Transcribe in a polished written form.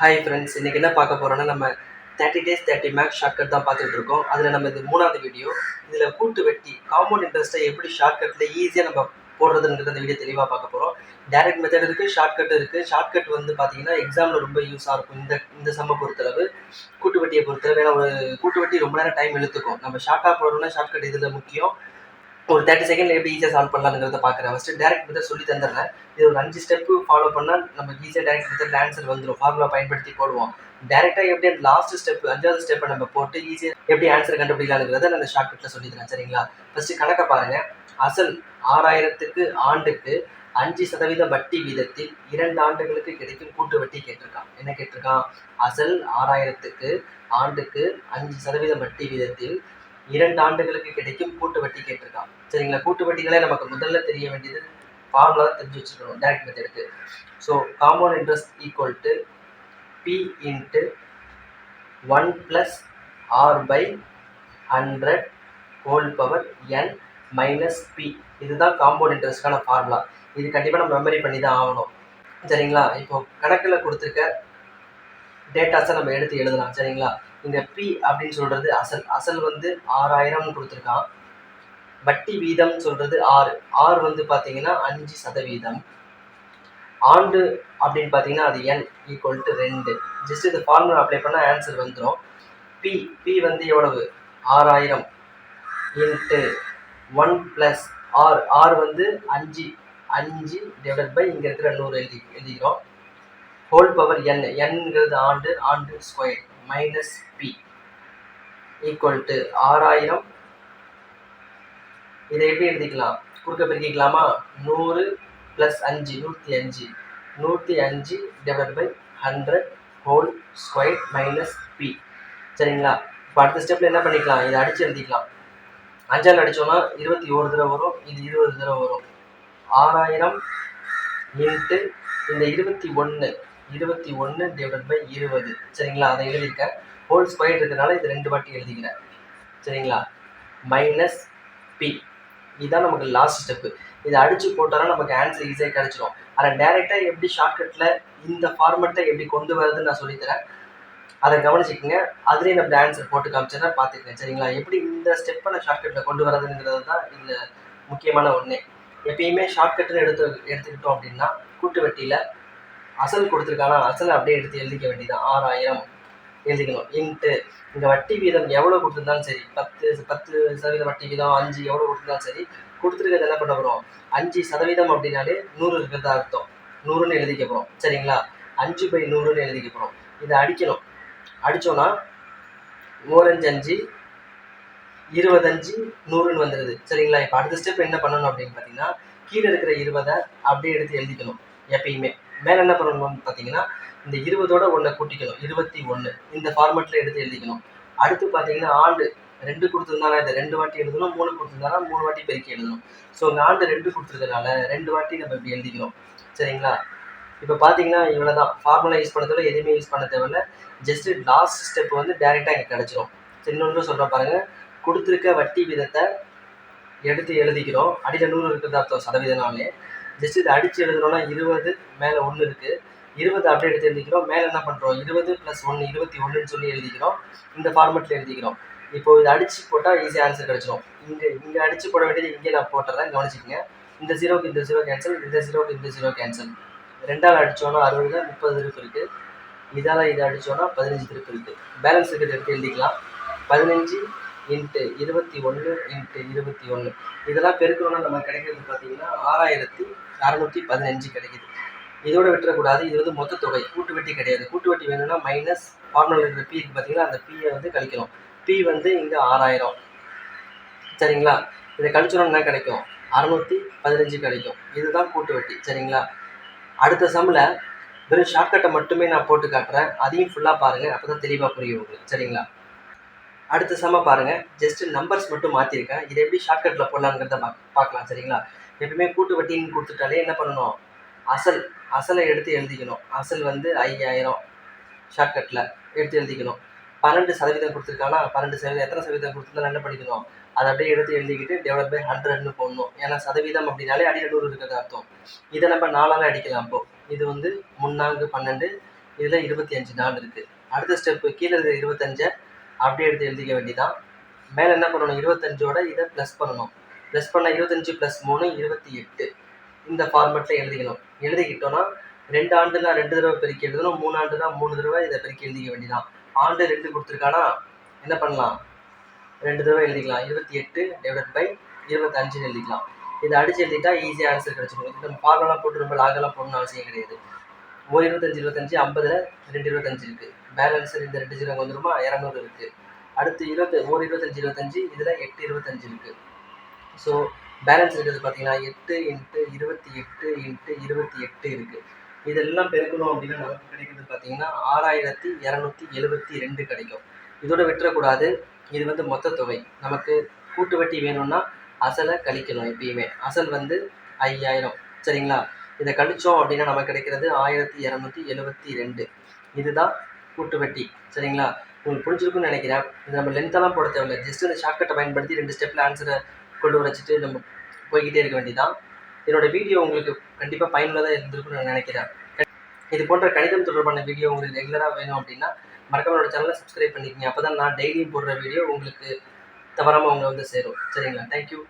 Hi friends, இன்னைக்கு என்ன பார்க்க போறோம்னா நம்ம 30 days 30 மேக்ஸ் ஷார்ட்கட் தான் பார்த்துட்டு இருக்கோம். அதில் நம்ம இது 3வது வீடியோ. இதில் கூட்டு வெட்டி காம்பவுண்ட் இன்ட்ரெஸ்ட்டை எப்படி ஷார்ட்கட்டில் ஈஸியாக நம்ம போடுறதுங்கிறது இந்த வீடியோ தெளிவாக பார்க்க போகிறோம். டைரக்ட் மெத்தட் இருக்குது, ஷார்ட்கட் இருக்குது. ஷார்ட்கட் வந்து பார்த்தீங்கன்னா எக்ஸாமில் ரொம்ப யூஸாக இருக்கும். இந்த சம்மை பொறுத்தளவு கூட்டு வெட்டியை பொறுத்தளவு ஏன்னா ஒரு கூட்டு வெட்டி ரொம்ப நேரம் டைம் இழுத்துக்கும். நம்ம ஷார்ட்டாக போடணும்னா ஷார்ட்கட் இதில் முக்கியம். ஒரு 30 செகண்ட்ல எப்படி ஈஸியாக சால்வ் பண்ணலாங்கிறத பார்க்குறேன். ஃபஸ்ட்டு டேரக்ட் மெத்தட் சொல்லி தந்துடுறேன். இது ஒரு 5 ஸ்டெப்பு ஃபாலோ பண்ணால் நமக்கு ஈஸியாக டேரக்ட் மெத்தட் ஆன்சர் வந்துடும். ஃபார்முலா பயன்படுத்தி போடுவோம். டேரெக்டாக எப்படி அந்த லாஸ்ட் ஸ்டெப் 5வது ஸ்டெப்பை நம்ம போட்டு ஈஸியாக எப்படி ஆன்சர் கண்டுபிடிக்கலாங்கிறத நான் அந்த ஷார்ட்கட்டில் சொல்லி தரேன். சரிங்களா? ஃபஸ்ட்டு கணக்கை பாருங்கள். அசல் 6000க்கு ஆண்டுக்கு 5% வட்டி வீதத்தில் 2 ஆண்டுகளுக்கு கிடைக்கும் கூட்டு வட்டி கேட்டிருக்கான். என்ன கேட்டிருக்கான்? அசல் 6000க்கு ஆண்டுக்கு 5% வட்டி வீதத்தில் 2 ஆண்டுகளுக்கு கிடைக்கும் கூட்டு வட்டி கேட்டிருக்கான். சரிங்களா? கூட்டு வட்டிகளே நமக்கு முதல்ல தெரிய வேண்டியது ஃபார்முலா தெரிஞ்சு வச்சுக்கணும் டைரக்ட் மெத்தடுக்கு. So compound interest equal to P into 1 + R/100 whole power n minus B. இதுதான் காம்பவுண்ட் இன்ட்ரெஸ்ட்கான ஃபார்முலா. இது கண்டிப்பாக நம்ம மெமரி பண்ணி தான் ஆகணும். சரிங்களா? இப்போ கணக்கில் கொடுத்துருக்க டேட்டாஸை நம்ம எடுத்து எழுதலாம். சரிங்களா? இங்கே பி அப்படின்னு சொல்கிறது அசல் வந்து 6000 கொடுத்துருக்கான். வட்டி வீதம் சொல்கிறது 6 வந்து பார்த்தீங்கன்னா 5%. ஆண்டு அப்படின்னு பார்த்தீங்கன்னா அது n ஈக்குவல் டு 2. ஜஸ்ட் இந்த ஃபார்முலா அப்ளை பண்ணால் ஆன்சர் வந்துடும். பி வந்து எவ்வளவு? 6000 இன்ட்டு 1 + R வந்து 5 டிவைட் பை இங்கே இருக்கிற 100 எழுதிக்கிறோம். ஹோல் பவர் nங்கிறது and square minus b equal to 6000. இதை எப்படி எழுதிக்கலாம்? குறுக்க பெருக்கிக்கலாமா? 100 + 5 105 divide by 100 whole square minus b. சரிங்களா? இப்போ அடுத்த ஸ்டெப்பில் என்ன பண்ணிக்கலாம்? இதை அடித்து எழுதிக்கலாம். 5ஆல் அடித்தோன்னா 21 தடவை வரும், இது 20 தடவை வரும். 6000 இன்ட்டு இந்த 21 டிவைட் பை 20. சரிங்களா? அதை எழுதியிருக்கேன். ஹோல் ஸ்கொயர் இருக்கிறதுனால இது 2 வாட்டி எழுதிக்கிறேன். சரிங்களா? Minus B. இதுதான் நமக்கு லாஸ்ட் ஸ்டெப்பு. இதை அடித்து போட்டோன்னா நமக்கு ஆன்சர் ஈஸியாக கிடச்சிடும். ஆனால் டேரெக்டாக எப்படி ஷார்ட்கட்டில் இந்த ஃபார்மெட்டை எப்படி கொண்டு வரதுன்னு நான் சொல்லித்தரேன். அதை கவனிச்சுக்கோங்க. அதுலேயே நம்ம ஆன்சர் போட்டு காமிச்சேன்னா பார்த்துக்கங்க. சரிங்களா? எப்படி இந்த ஸ்டெப்பை நான் ஷார்ட்கட்டில் கொண்டு வரதுங்கிறது தான் இதில் முக்கியமான ஒன்றே. எப்பயுமே ஷார்ட்கட்டுன்னு எடுத்துக்கிட்டோம் அப்படின்னா கூட்டு வட்டியில் அசல் கொடுத்துருக்கானா அசலை அப்படியே எடுத்து எழுதிக்க வேண்டியதான். 6000 எழுதிக்கணும். இன்ட்டு இங்கே வட்டி வீதம் எவ்வளோ கொடுத்துருந்தாலும் சரி, 10% வட்டி வீதம் 5 எவ்வளோ கொடுத்துருந்தாலும் சரி, கொடுத்துருக்கிறது என்ன பண்ண போகிறோம்? 5% அப்படின்னாலே 100 இருக்கிறதா அர்த்தம். 100ன்னு எழுதிக்க போகிறோம். சரிங்களா? 5/100ன்னு எழுதிக்க போகிறோம். இதை அடிக்கணும். அடித்தோன்னா 5 25 100ன்னு வந்துடுது. சரிங்களா? இப்போ அடுத்த ஸ்டெப் என்ன பண்ணணும் அப்படின்னு பார்த்தீங்கன்னா கீழே இருக்கிற 20 அப்படியே எடுத்து எழுதிக்கணும். எப்பயுமே மேலே என்ன பண்ணணும்னு பார்த்தீங்கன்னா இந்த 20ஓட 1 கூட்டிக்கணும். 21 இந்த ஃபார்மெட்டில் எடுத்து எழுதிக்கணும். அடுத்து பார்த்தீங்கன்னா ஆண்டு 2 கொடுத்துருந்தாலும் இதை 2 வாட்டி எழுதணும். 3 கொடுத்துருந்தாலும் 3 வாட்டி பெருக்கி எழுதணும். ஸோ இந்த ஆண்டு 2 கொடுத்துருக்கனால 2 வாட்டி நம்ம இப்படி எழுதிக்கிறோம். சரிங்களா? இப்போ பார்த்தீங்கன்னா இவ்வளோ தான். ஃபார்முலா யூஸ் பண்ணதில் எதுவுமே யூஸ் பண்ண தேவையில்ல. ஜஸ்ட்டு லாஸ்ட் ஸ்டெப் வந்து டேரெக்டாக இங்கே கிடச்சிரும். இன்னொன்று சொல்கிறேன் பாருங்கள். கொடுத்துருக்க வட்டி வீதத்தை எடுத்து எழுதிக்கிறோம். அடியில் 100 இருக்கிறது அர்த்தம் சதவீதனாலே. ஜஸ்ட் இதை அடித்து எழுதுறோம்னா 20 மேலே 1 இருக்குது. 20 அப்படியே எடுத்து எழுதிக்கிறோம். மேலே என்ன பண்ணுறோம்? 20 + 1 21ன்னு சொல்லி எழுதிக்கிறோம். இந்த ஃபார்மெட்டில் எழுதிக்கிறோம். இப்போது இதை அடித்து போட்டால் ஈஸியாக ஆன்சர் கிடச்சிடும். இங்கே அடித்து போட வேண்டியது இங்கே நான் போட்டுறேன். கவனிச்சிக்கங்க. இந்த 0க்கு இந்த 0 கேன்சல், இந்த 0க்கு இந்த 0 கேன்சல். 2ஆல் அடித்தோன்னா 60 30 திருப்பு இருக்குது. இதால் இதை அடித்தோன்னா 15 திருப்பு இருக்குது. பேலன்ஸ் இருக்கிறது எடுத்து எழுதிக்கலாம். 15 இன்ட்டு 21 இன்ட்டு 21. இதெல்லாம் பெருக்கணும்னா நமக்கு கிடைக்கிறது பார்த்தீங்கன்னா 6615 கிடைக்குது. இதோட விட்டுறக்கூடாது. இது வந்து மொத்த தொகை, கூட்டு வட்டி கிடையாது. கூட்டு வட்டி வேணும்னா மைனஸ் ஃபார்முலா இருக்கிற பி பார்த்தீங்கன்னா அந்த பியை வந்து கழிக்கணும். பி வந்து இங்கே 6000. சரிங்களா? இதை கழிச்சோன்னா என்ன கிடைக்கும்? 615 கிடைக்கும். இதுதான் கூட்டு வட்டி. சரிங்களா? அடுத்த சம்மில் வெறும் ஷார்ட்கட்டை மட்டுமே நான் போட்டு காட்டுறேன். அதையும் ஃபுல்லாக பாருங்கள். அப்போ தான் தெளிவாக புரியும் உங்களுக்கு. சரிங்களா? அடுத்த சம பாருங்கள். ஜஸ்ட்டு நம்பர்ஸ் மட்டும் மாற்றிருக்கேன். இதை எப்படி ஷார்ட்கட்டில் போடலாங்கிறத பார்க்கலாம். சரிங்களா? எப்பவுமே கூட்டு வட்டின்னு கொடுத்துட்டாலே என்ன பண்ணணும்? அசலை எடுத்து எழுதிக்கணும். அசல் வந்து 5000 ஷார்ட்கட்டில் எடுத்து எழுதிக்கணும். 12% கொடுத்துருக்கானா 12% எத்தனை சதவீதம் கொடுத்துருந்தாலும் என்ன பண்ணிக்கணும்? அதை அப்படியே எடுத்து எழுதிக்கிட்டு டிவைட் பை 100ன்னு போடணும். ஏன்னா சதவீதம் அப்படின்னாலே அடியில் 100 இருக்கிறது அர்த்தம். இதை நம்ம 4ஆல் அடிக்கலாம். அப்போது இது வந்து 3×12 இதில் 25 நாள் இருக்குது. அடுத்த ஸ்டெப்பு கீழே இருக்கிற 25 அப்படியே எடுத்து எழுதிக்க வேண்டியதான். மேலே என்ன பண்ணணும், 25ஓட இதை ப்ளஸ் பண்ணணும். ப்ளஸ் பண்ணால் 25 + 3 28. இந்த ஃபார்மெட்டில் எழுதிக்கணும். எழுதிக்கிட்டோன்னா 2 ஆண்டுனா 2 தடவை பெருக்கி எழுதணும், 3 ஆண்டுனா 3 தடவை இதை பெருக்கி எழுதிக்க வேண்டியதான். ஆண்டு 2 கொடுத்துருக்கானா என்ன பண்ணலாம், 2 தடவை எழுதிக்கலாம். 28/25 எழுதிக்கலாம். இதை அடிச்சு எழுதிட்டா ஈஸியாக ஆன்சர் கிடச்சிடும். இது நம்ம ஃபார்முலா போட்டு ரொம்ப லாகெல்லாம் போடணும்னு அவசியம் கிடையாது. 25 50ல் 2 25 இருக்குது. பேலன்ஸ் இந்த 2 0 வந்துருமா, 200 இருக்குது. அடுத்து 25 இதில் 8 25 இருக்குது. ஸோ பேலன்ஸ் இருக்கிறது பார்த்தீங்கன்னா 8 × 28 × 28 இருக்குது. இதெல்லாம் பெருக்கணும் அப்படின்னா நமக்கு கிடைக்கிறது பார்த்தீங்கன்னா 6272 கிடைக்கும். இதோட விட்டுறக்கூடாது. இது வந்து மொத்த தொகை. நமக்கு கூட்டு வட்டி வேணும்னா அசலை கழிக்கணும். எப்பயுமே அசல் வந்து 5000. சரிங்களா? இதை கழிச்சோம் அப்படின்னா நமக்கு கிடைக்கிறது 1272. இதுதான் கூட்டு வட்டி. சரிங்களா? உங்களுக்கு புரிஞ்சிருக்குன்னு நினைக்கிறேன். இது நம்ம லென்த்தெல்லாம் போட தேவையில்லை. ஜஸ்ட் இந்த ஷார்ட்கட்டை பயன்படுத்தி 2 ஸ்டெப்பில் ஆன்சரை கொண்டு வச்சுட்டு நம்ம போய்கிட்டே இருக்க வேண்டியதான். என்னோட வீடியோ உங்களுக்கு கண்டிப்பாக பயனுள்ளதாக இருந்திருக்குன்னு நான் நினைக்கிறேன். இது போன்ற கணிதம் தொடர்பான வீடியோ உங்களுக்கு ரெகுலராக வேணும் அப்படின்னா மறக்காம என்னோட சேனலை சப்ஸ்கிரைப் பண்ணிக்கங்க. அப்போ தான் நான் டெய்லியும் போடுற வீடியோ உங்களுக்கு தவறாமல் உங்களை வந்து சேரும். சரிங்களா? தேங்க்யூ.